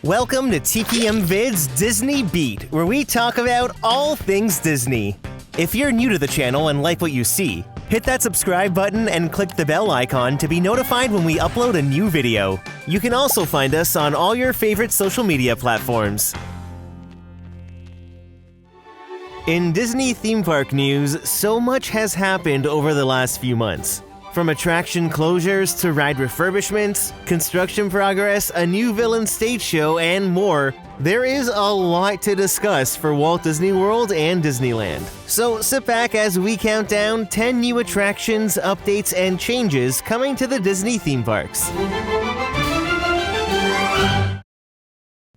Welcome to TPM Vid's Disney Beat, where we talk about all things Disney. If you're new to the channel and like what you see, hit that subscribe button and click the bell icon to be notified when we upload a new video. You can also find us on all your favorite social media platforms. In Disney theme park news, so much has happened over the last few months. From attraction closures to ride refurbishments, construction progress, a new villain stage show, and more, there is a lot to discuss for Walt Disney World and Disneyland. So sit back as we count down 10 new attractions, updates, and changes coming to the Disney theme parks.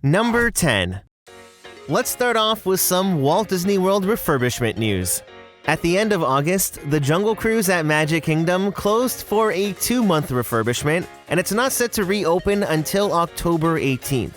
Number 10. Let's start off with some Walt Disney World refurbishment news. At the end of August, the Jungle Cruise at Magic Kingdom closed for a 2-month refurbishment, and it's not set to reopen until October 18th.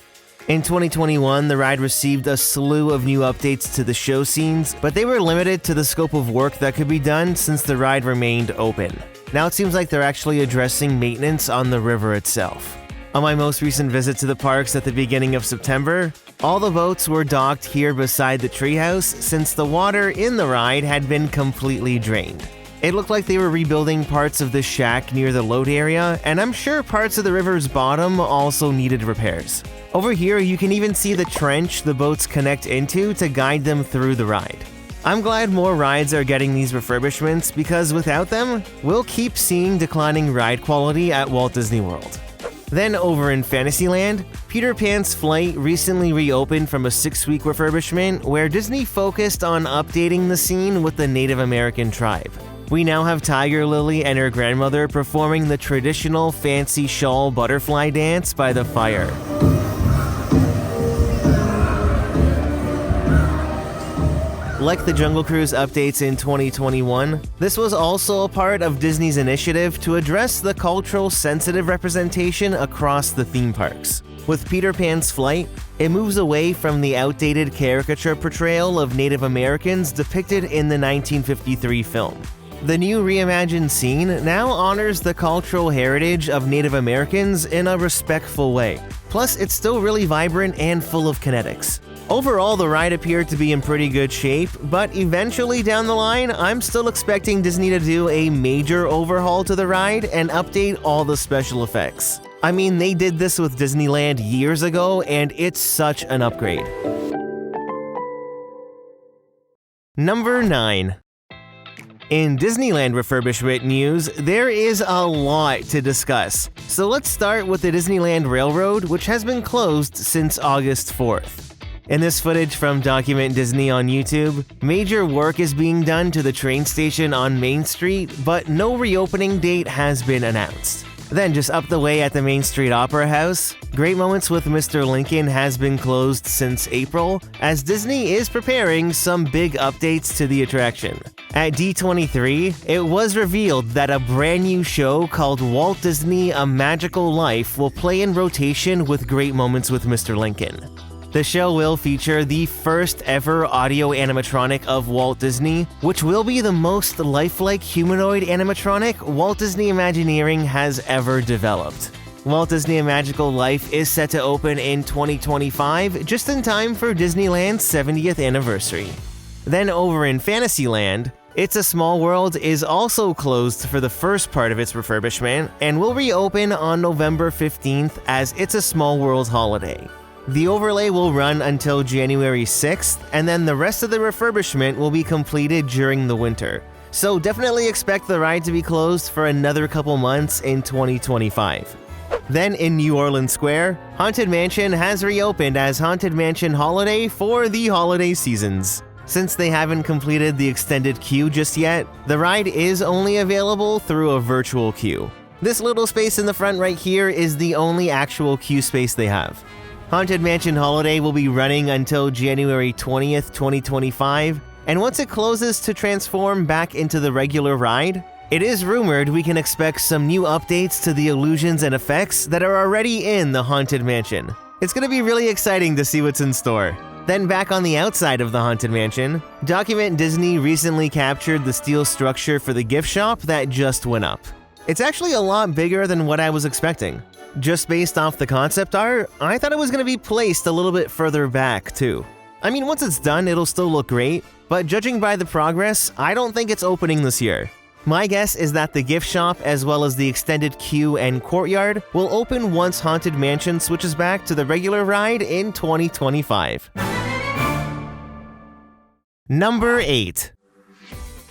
In 2021, the ride received a slew of new updates to the show scenes, but they were limited to the scope of work that could be done since the ride remained open. Now it seems like they're actually addressing maintenance on the river itself. On my most recent visit to the parks at the beginning of September, all the boats were docked here beside the treehouse since the water in the ride had been completely drained. It looked like they were rebuilding parts of the shack near the load area, and I'm sure parts of the river's bottom also needed repairs. Over here, you can even see the trench the boats connect into to guide them through the ride. I'm glad more rides are getting these refurbishments because without them, we'll keep seeing declining ride quality at Walt Disney World. Then over in Fantasyland, Peter Pan's Flight recently reopened from a 6-week refurbishment where Disney focused on updating the scene with the Native American tribe. We now have Tiger Lily and her grandmother performing the traditional fancy shawl butterfly dance by the fire. Like the Jungle Cruise updates in 2021, this was also a part of Disney's initiative to address the cultural sensitive representation across the theme parks. With Peter Pan's Flight, it moves away from the outdated caricature portrayal of Native Americans depicted in the 1953 film. The new reimagined scene now honors the cultural heritage of Native Americans in a respectful way. Plus, it's still really vibrant and full of kinetics. Overall, the ride appeared to be in pretty good shape, but eventually down the line, I'm still expecting Disney to do a major overhaul to the ride and update all the special effects. I mean, they did this with Disneyland years ago, and it's such an upgrade. Number 9. In Disneyland refurbishment news, there is a lot to discuss. So let's start with the Disneyland Railroad, which has been closed since August 4th. In this footage from Document Disney on YouTube, major work is being done to the train station on Main Street, but no reopening date has been announced. Then just up the way at the Main Street Opera House, Great Moments with Mr. Lincoln has been closed since April, as Disney is preparing some big updates to the attraction. At D23, it was revealed that a brand new show called Walt Disney: A Magical Life will play in rotation with Great Moments with Mr. Lincoln. The show will feature the first ever audio animatronic of Walt Disney, which will be the most lifelike humanoid animatronic Walt Disney Imagineering has ever developed. Walt Disney: A Magical Life is set to open in 2025, just in time for Disneyland's 70th anniversary. Then over in Fantasyland, It's a Small World is also closed for the first part of its refurbishment and will reopen on November 15th as It's a Small World holiday. The overlay will run until January 6th, and then the rest of the refurbishment will be completed during the winter. So definitely expect the ride to be closed for another couple months in 2025. Then in New Orleans Square, Haunted Mansion has reopened as Haunted Mansion Holiday for the holiday seasons. Since they haven't completed the extended queue just yet, the ride is only available through a virtual queue. This little space in the front right here is the only actual queue space they have. Haunted Mansion Holiday will be running until January 20th, 2025, and once it closes to transform back into the regular ride, it is rumored we can expect some new updates to the illusions and effects that are already in the Haunted Mansion. It's going to be really exciting to see what's in store. Then back on the outside of the Haunted Mansion, Document Disney recently captured the steel structure for the gift shop that just went up. It's actually a lot bigger than what I was expecting. Just based off the concept art, I thought it was going to be placed a little bit further back too. I mean, once it's done, it'll still look great, but judging by the progress, I don't think it's opening this year. My guess is that the gift shop as well as the extended queue and courtyard will open once Haunted Mansion switches back to the regular ride in 2025. Number 8.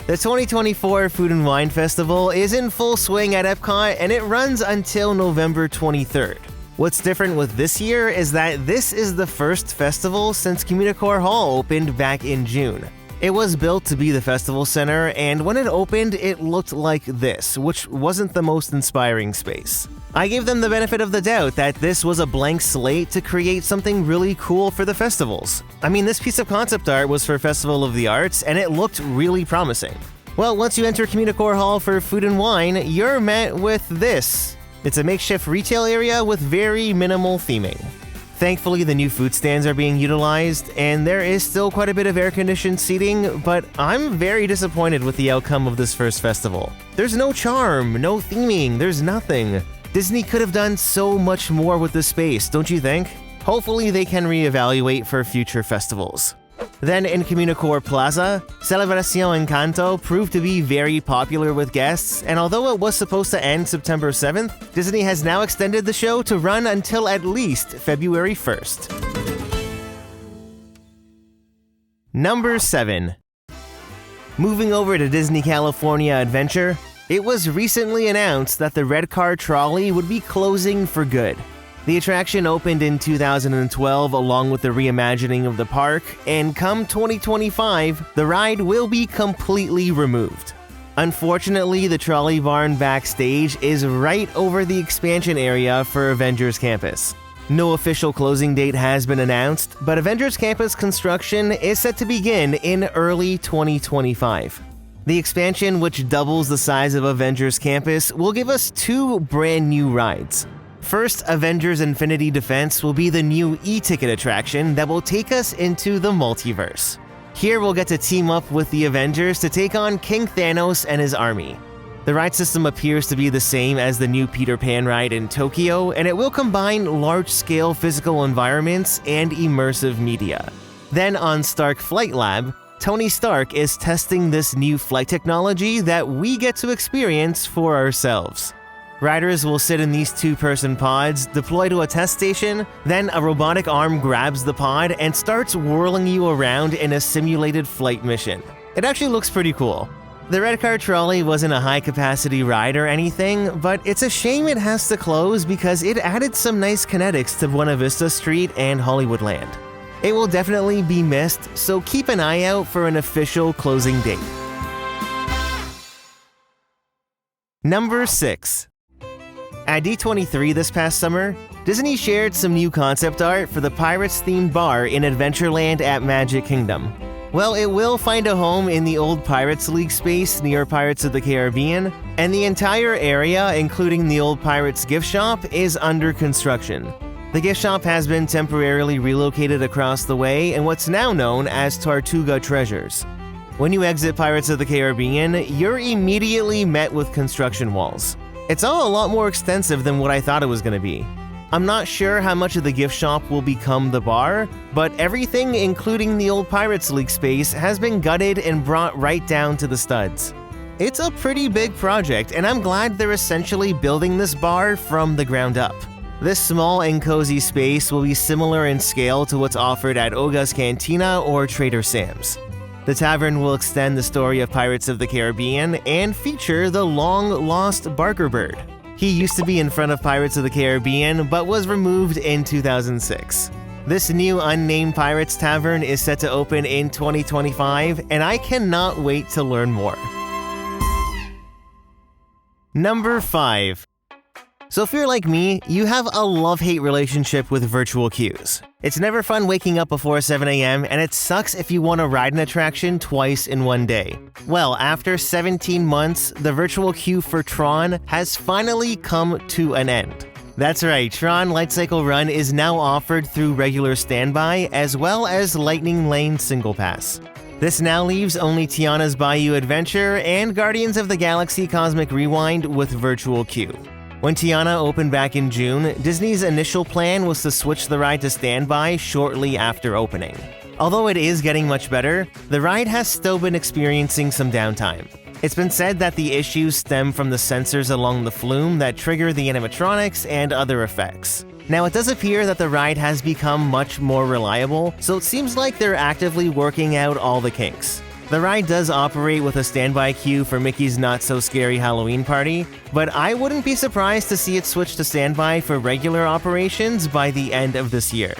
The 2024 Food and Wine Festival is in full swing at Epcot and it runs until November 23rd. What's different with this year is that this is the first festival since Communicore Hall opened back in June. It was built to be the festival center, and when it opened, it looked like this, which wasn't the most inspiring space. I gave them the benefit of the doubt that this was a blank slate to create something really cool for the festivals. I mean, this piece of concept art was for Festival of the Arts, and it looked really promising. Well, once you enter Communicore Hall for food and wine, you're met with this. It's a makeshift retail area with very minimal theming. Thankfully, the new food stands are being utilized, and there is still quite a bit of air-conditioned seating, but I'm very disappointed with the outcome of this first festival. There's no charm, no theming, there's nothing. Disney could have done so much more with this space, don't you think? Hopefully they can reevaluate for future festivals. Then in Communicore Plaza, Celebración Encanto proved to be very popular with guests, and although it was supposed to end September 7th, Disney has now extended the show to run until at least February 1st. Number 7. Moving over to Disney California Adventure, it was recently announced that the Red Car Trolley would be closing for good. The attraction opened in 2012 along with the reimagining of the park, and come 2025, the ride will be completely removed. Unfortunately, the trolley barn backstage is right over the expansion area for Avengers Campus. No official closing date has been announced, but Avengers Campus construction is set to begin in early 2025. The expansion, which doubles the size of Avengers Campus, will give us 2 brand new rides. First, Avengers Infinity Defense will be the new e-ticket attraction that will take us into the multiverse. Here we'll get to team up with the Avengers to take on King Thanos and his army. The ride system appears to be the same as the new Peter Pan ride in Tokyo, and it will combine large-scale physical environments and immersive media. Then on Stark Flight Lab, Tony Stark is testing this new flight technology that we get to experience for ourselves. Riders will sit in these 2-person pods, deploy to a test station, then a robotic arm grabs the pod and starts whirling you around in a simulated flight mission. It actually looks pretty cool. The Red Car Trolley wasn't a high-capacity ride or anything, but it's a shame it has to close because it added some nice kinetics to Buena Vista Street and Hollywoodland. It will definitely be missed, so keep an eye out for an official closing date. Number 6. At D23 this past summer, Disney shared some new concept art for the Pirates-themed bar in Adventureland at Magic Kingdom. Well, it will find a home in the old Pirates League space near Pirates of the Caribbean, and the entire area, including the old Pirates gift shop, is under construction. The gift shop has been temporarily relocated across the way in what's now known as Tortuga Treasures. When you exit Pirates of the Caribbean, you're immediately met with construction walls. It's all a lot more extensive than what I thought it was going to be. I'm not sure how much of the gift shop will become the bar, but everything, including the old Pirates League space, has been gutted and brought right down to the studs. It's a pretty big project, and I'm glad they're essentially building this bar from the ground up. This small and cozy space will be similar in scale to what's offered at Oga's Cantina or Trader Sam's. The tavern will extend the story of Pirates of the Caribbean and feature the long-lost Barker Bird. He used to be in front of Pirates of the Caribbean, but was removed in 2006. This new unnamed Pirates Tavern is set to open in 2025, and I cannot wait to learn more. Number 5. So if you're like me, you have a love-hate relationship with virtual queues. It's never fun waking up before 7 a.m., and it sucks if you want to ride an attraction twice in one day. Well, after 17 months, the virtual queue for Tron has finally come to an end. That's right, Tron Light Cycle Run is now offered through regular standby as well as Lightning Lane Single Pass. This now leaves only Tiana's Bayou Adventure and Guardians of the Galaxy Cosmic Rewind with virtual queue. When Tiana opened back in June, Disney's initial plan was to switch the ride to standby shortly after opening. Although it is getting much better, the ride has still been experiencing some downtime. It's been said that the issues stem from the sensors along the flume that trigger the animatronics and other effects. Now, it does appear that the ride has become much more reliable, so it seems like they're actively working out all the kinks. The ride does operate with a standby queue for Mickey's Not So Scary Halloween Party, but I wouldn't be surprised to see it switch to standby for regular operations by the end of this year.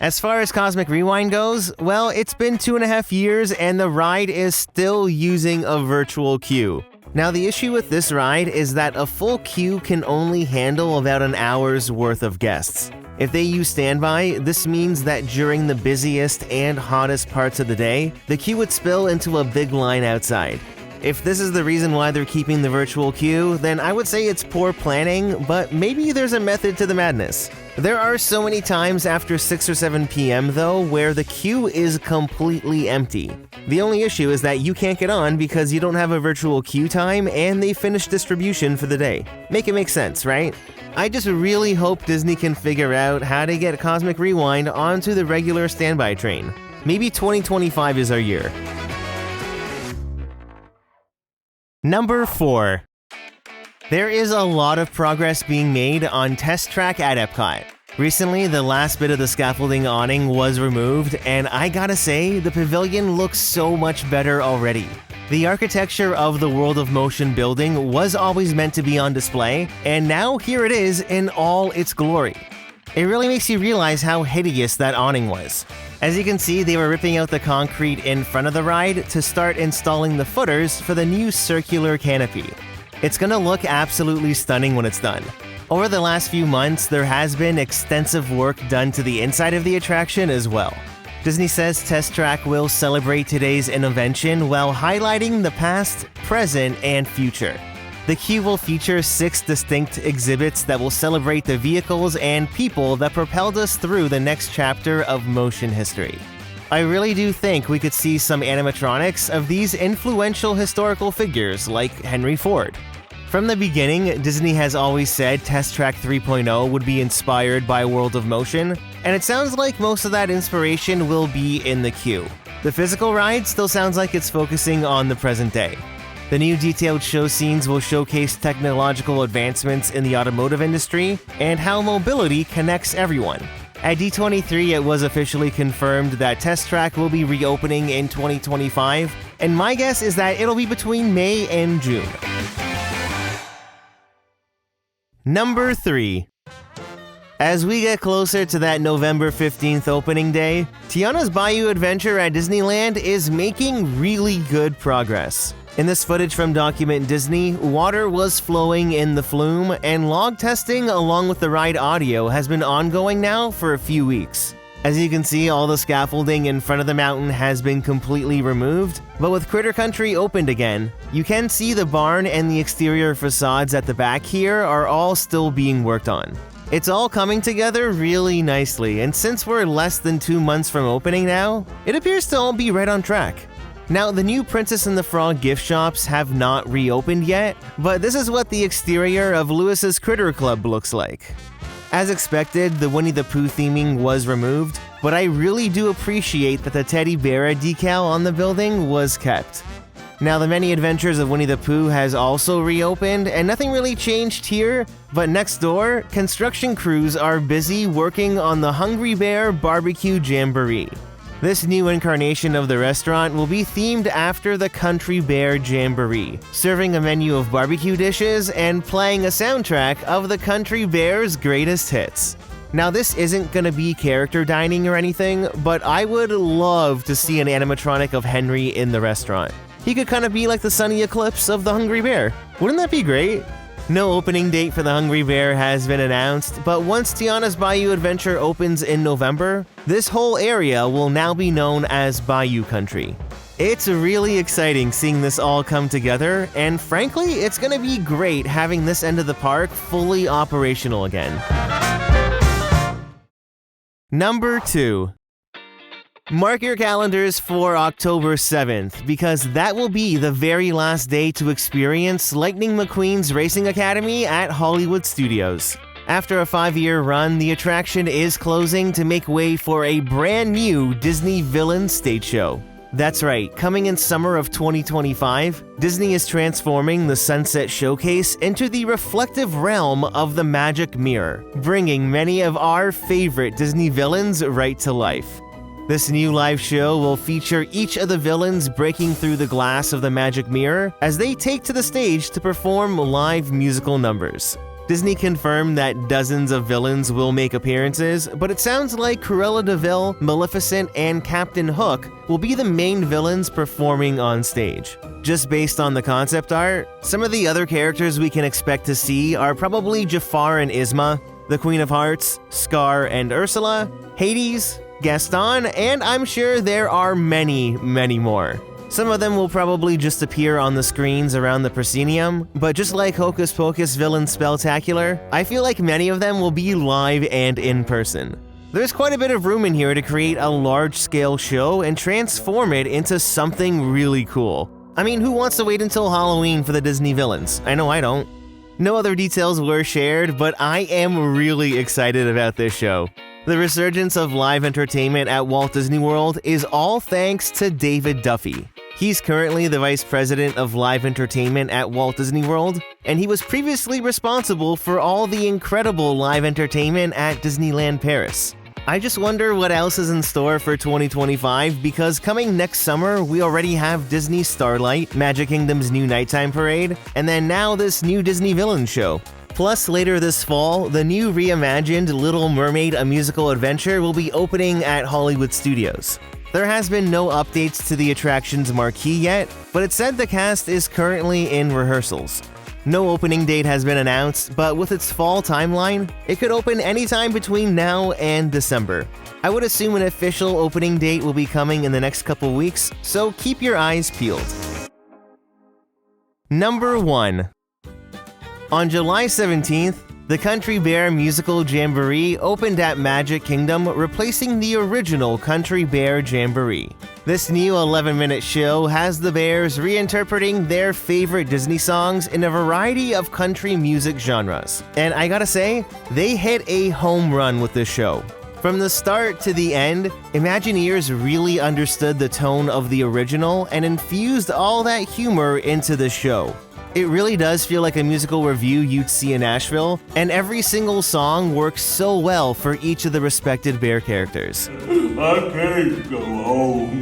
As far as Cosmic Rewind goes, well, it's been 2.5 years and the ride is still using a virtual queue. Now, the issue with this ride is that a full queue can only handle about an hour's worth of guests. If they use standby, this means that during the busiest and hottest parts of the day, the queue would spill into a big line outside. If this is the reason why they're keeping the virtual queue, then I would say it's poor planning, but maybe there's a method to the madness. There are so many times after 6 or 7 p.m. though where the queue is completely empty. The only issue is that you can't get on because you don't have a virtual queue time and they finished distribution for the day. Make it make sense, right? I just really hope Disney can figure out how to get Cosmic Rewind onto the regular standby train. Maybe 2025 is our year. Number 4. There is a lot of progress being made on Test Track at Epcot. Recently, the last bit of the scaffolding awning was removed, and I gotta say, the pavilion looks so much better already. The architecture of the World of Motion building was always meant to be on display, and now here it is in all its glory. It really makes you realize how hideous that awning was. As you can see, they were ripping out the concrete in front of the ride to start installing the footers for the new circular canopy. It's gonna look absolutely stunning when it's done. Over the last few months, there has been extensive work done to the inside of the attraction as well. Disney says Test Track will celebrate today's invention while highlighting the past, present, and future. The queue will feature 6 distinct exhibits that will celebrate the vehicles and people that propelled us through the next chapter of motion history. I really do think we could see some animatronics of these influential historical figures like Henry Ford. From the beginning, Disney has always said Test Track 3.0 would be inspired by World of Motion, and it sounds like most of that inspiration will be in the queue. The physical ride still sounds like it's focusing on the present day. The new detailed show scenes will showcase technological advancements in the automotive industry and how mobility connects everyone. At D23, it was officially confirmed that Test Track will be reopening in 2025, and my guess is that it'll be between May and June. Number 3. As we get closer to that November 15th opening day, Tiana's Bayou Adventure at Disneyland is making really good progress. In this footage from Document Disney, water was flowing in the flume, and log testing along with the ride audio has been ongoing now for a few weeks. As you can see, all the scaffolding in front of the mountain has been completely removed, but with Critter Country opened again, you can see the barn and the exterior facades at the back here are all still being worked on. It's all coming together really nicely, and since we're less than 2 months from opening now, it appears to all be right on track. Now, the new Princess and the Frog gift shops have not reopened yet, but this is what the exterior of Lewis's Critter Club looks like. As expected, the Winnie the Pooh theming was removed, but I really do appreciate that the teddy bear decal on the building was kept. Now, the Many Adventures of Winnie the Pooh has also reopened, and nothing really changed here, but next door, construction crews are busy working on the Hungry Bear Barbecue Jamboree. This new incarnation of the restaurant will be themed after the Country Bear Jamboree, serving a menu of barbecue dishes and playing a soundtrack of the Country Bear's greatest hits. Now, this isn't gonna be character dining or anything, but I would love to see an animatronic of Henry in the restaurant. He could kind of be like the Sunny Eclipse of the Hungry Bear. Wouldn't that be great? No opening date for the Hungry Bear has been announced, but once Tiana's Bayou Adventure opens in November, this whole area will now be known as Bayou Country. It's really exciting seeing this all come together, and frankly, it's gonna be great having this end of the park fully operational again. Number 2. Mark your calendars for October 7th, because that will be the very last day to experience Lightning McQueen's Racing Academy at Hollywood Studios. After a 5-year run, the attraction is closing to make way for a brand new Disney Villain stage show. That's right, coming in summer of 2025, Disney is transforming the Sunset Showcase into the reflective realm of the Magic Mirror, bringing many of our favorite Disney villains right to life. This new live show will feature each of the villains breaking through the glass of the Magic Mirror as they take to the stage to perform live musical numbers. Disney confirmed that dozens of villains will make appearances, but it sounds like Cruella de Vil, Maleficent, and Captain Hook will be the main villains performing on stage. Just based on the concept art, some of the other characters we can expect to see are probably Jafar and Isma, the Queen of Hearts, Scar and Ursula, Hades, Gaston, and I'm sure there are many, many more. Some of them will probably just appear on the screens around the proscenium, but just like Hocus Pocus Villain Spectacular, I feel like many of them will be live and in person. There's quite a bit of room in here to create a large-scale show and transform it into something really cool. I mean, who wants to wait until Halloween for the Disney villains? I know I don't. No other details were shared, but I am really excited about this show. The resurgence of live entertainment at Walt Disney World is all thanks to David Duffy. He's currently the Vice President of Live Entertainment at Walt Disney World, and he was previously responsible for all the incredible live entertainment at Disneyland Paris. I just wonder what else is in store for 2025, because coming next summer, we already have Disney Starlight, Magic Kingdom's new nighttime parade, and then now this new Disney Villain show. Plus, later this fall, the new reimagined Little Mermaid: A Musical Adventure will be opening at Hollywood Studios. There has been no updates to the attraction's marquee yet, but it said the cast is currently in rehearsals. No opening date has been announced, but with its fall timeline, it could open anytime between now and December. I would assume an official opening date will be coming in the next couple weeks, so keep your eyes peeled. Number 1. On July 17th, the Country Bear Musical Jamboree opened at Magic Kingdom, replacing the original Country Bear Jamboree. This new 11-minute show has the Bears reinterpreting their favorite Disney songs in a variety of country music genres. And I gotta say, they hit a home run with this show. From the start to the end, Imagineers really understood the tone of the original and infused all that humor into the show. It really does feel like a musical review you'd see in Nashville, and every single song works so well for each of the respected bear characters. I can't go home.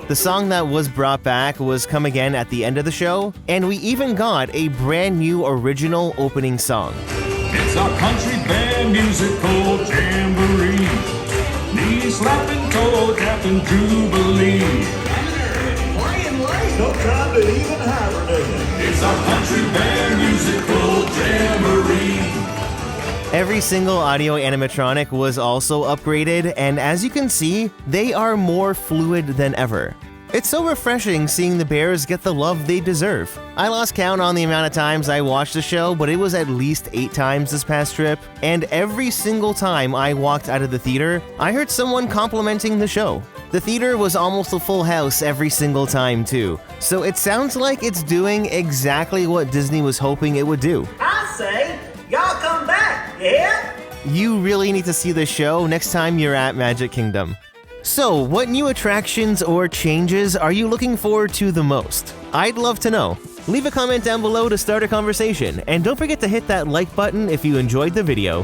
The song that was brought back was Come Again at the end of the show, and we even got a brand new original opening song. It's our Country Bear Musical Jamboree. Knee slapping, toe tapping jubilee. No time to even hibernate. It's our Country Bear Musical Jamboree. Every single audio animatronic was also upgraded, and as you can see, they are more fluid than ever. It's so refreshing seeing the bears get the love they deserve. I lost count on the amount of times I watched the show, but it was at least 8 times this past trip, and every single time I walked out of the theater, I heard someone complimenting the show. The theater was almost a full house every single time too, so it sounds like it's doing exactly what Disney was hoping it would do. I say, y'all come back, yeah? You really need to see the show next time you're at Magic Kingdom. So, what new attractions or changes are you looking forward to the most? I'd love to know. Leave a comment down below to start a conversation, and don't forget to hit that like button if you enjoyed the video.